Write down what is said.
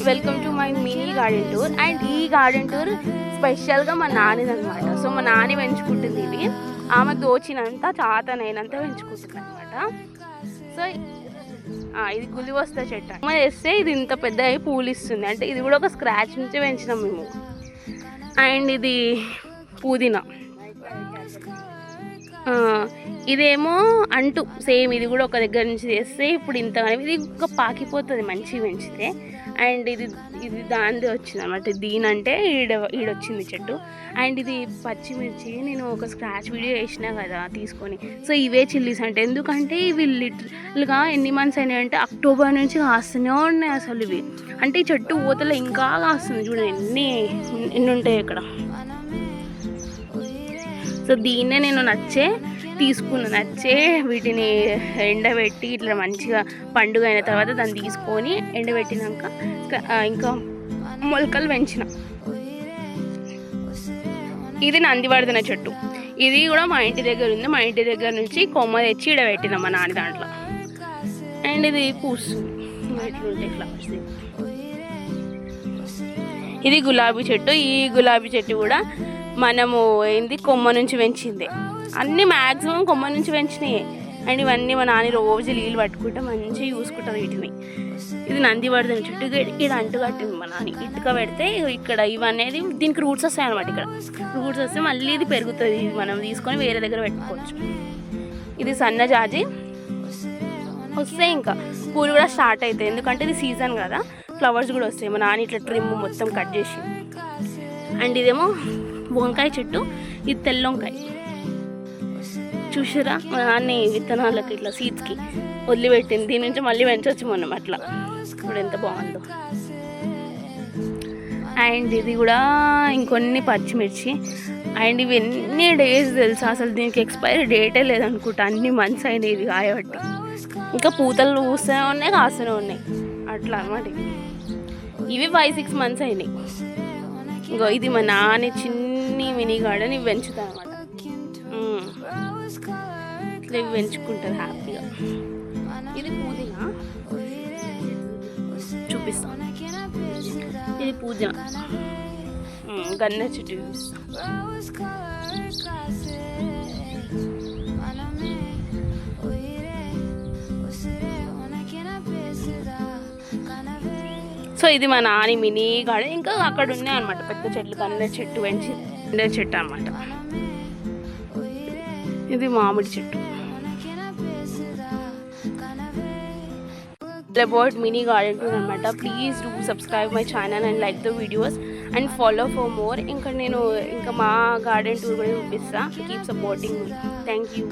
Welcome to my mini garden tour. And ఈ garden tour స్పెషల్గా మా నాన్నది అనమాట. సో మా నాన్న పెంచుకుంటుంది ఇవి. ఆమె దోచినంత చాతనైనంత పెంచుకుంటుంది అనమాట. సో ఇది గులివస్తా చెట్టు అమ్మ చేస్తే ఇది ఇంత పెద్ద అయి పూలు ఇస్తుంది. అంటే ఇది కూడా ఒక స్క్రాచ్ నుంచి పెంచినాం మేము. అండ్ ఇది పుదీనా, ఇదేమో అంటూ సేమ్ ఇది కూడా ఒక దగ్గర నుంచి చేస్తే ఇప్పుడు ఇంతగానే ఇది ఇంకా పాకిపోతుంది మంచిగా పెంచితే. అండ్ ఇది దానిది వచ్చింది అనమాట. దీనంటే ఈడొచ్చింది చెట్టు. అండ్ ఇది పచ్చిమిర్చి నేను ఒక స్క్రాచ్ వీడియో వేసినా కదా తీసుకొని. సో ఇవే చిల్లీస్ అంటే ఎందుకంటే ఇవి లిటరల్గా ఎన్ని మంత్స్ అయినాయి అంటే అక్టోబర్ నుంచి కాస్తూనే ఉన్నాయి అసలు ఇవి. అంటే ఈ చెట్టు ఊతలో ఇంకా కాస్తుంది చూడండి ఎన్ని ఉంటాయి ఇక్కడ. సో దీన్నే నేను నచ్చే వీటిని ఎండబెట్టి ఇట్లా మంచిగా పండుగ అయిన తర్వాత దాన్ని తీసుకొని ఎండబెట్టినాక ఇంకా మొలకలు పెంచిన. ఇది నందివర్ధన చెట్టు. ఇది కూడా మా ఇంటి దగ్గర ఉంది. మా ఇంటి దగ్గర నుంచి కొమ్మ తెచ్చి ఇడబెట్టినాం మా నాన్న దాంట్లో. అండ్ ఇది పూస్తుంది ఇట్లుంటాయి ఫ్లవర్స్. ఇది గులాబీ చెట్టు. ఈ గులాబీ చెట్టు కూడా మనము కొమ్మ నుంచి పెంచిందే. అన్నీ మ్యాక్సిమం కొమ్మ నుంచి పెంచినాయి. అండ్ ఇవన్నీ మా నాన్న రోజు నీళ్ళు పట్టుకుంటే మంచిగా చూసుకుంటుంది వీటిని. ఇది నందివర్ధన చెట్టు. ఇక్కడ అంటు కట్టింది మా నాన్న. ఇటుక పెడితే ఇక్కడ ఇవనేది దీనికి రూట్స్ వస్తాయి అనమాట. ఇక్కడ రూట్స్ వస్తే మళ్ళీ ఇది పెరుగుతుంది. మనం తీసుకొని వేరే దగ్గర పెట్టుకోవచ్చు. ఇది సన్నజాజి. వస్తాయి ఇంకా పూలు కూడా స్టార్ట్ అవుతాయి ఎందుకంటే ఇది సీజన్ కదా. ఫ్లవర్స్ కూడా వస్తాయి. మా నాన్న ఇట్లా ట్రిమ్ మొత్తం కట్ చేసి. అండ్ ఇదేమో వంకాయ చెట్టు. ఇది తెల్ల వంకాయ చూసారా. మా నాన్న విత్తనాలకి ఇట్లా సీడ్స్కి వదిలిపెట్టింది. దీని నుంచి మళ్ళీ పెంచవచ్చు మనం అట్లా. ఇప్పుడు ఎంత బాగుందో. అండ్ ఇది కూడా ఇంకొన్ని పచ్చిమిర్చి. అండ్ ఇవి ఎన్ని డేస్ తెలుసా అసలు. దీనికి ఎక్స్పైరీ డేటే లేదనుకుంటా. అన్ని మంత్స్ అయినాయి ఇది కాయబట్టి. ఇంకా పూతలు పూస్తూనే ఉన్నాయి, కాస్తూనే ఉన్నాయి అట్లా అనమాట. ఇవి 5-6 మంత్స్ అయినాయి. ఇంకో ఇది మా నాన్న చిన్ని మినీ గార్డెన్. ఇవి పెంచుతాను అనమాట. ఇట్లా ఇవి పెంచుకుంటుంది హ్యాపీగా. ఇది పుదీనా చూపిస్తాను. ఇది పుదీనా గన్నేరు చెట్టు చూపిస్తాను. సో ఇది మా నాని మినీ గార్డెన్. ఇంకా అక్కడ ఉన్నాయి అనమాట పెద్ద చెట్లు. గన్నేరు చెట్టు గన్నేరు చెట్టు అనమాట. ఇది మామిడి చెట్టు. అబౌట్ మినీ గార్డెన్ టూర్ అనమాట. Please do subscribe my channel and like the videos and follow for more. ఇంకా నేను మా గార్డెన్ టూర్ కూడా చూపిస్తాను. Keep supporting me. Thank you.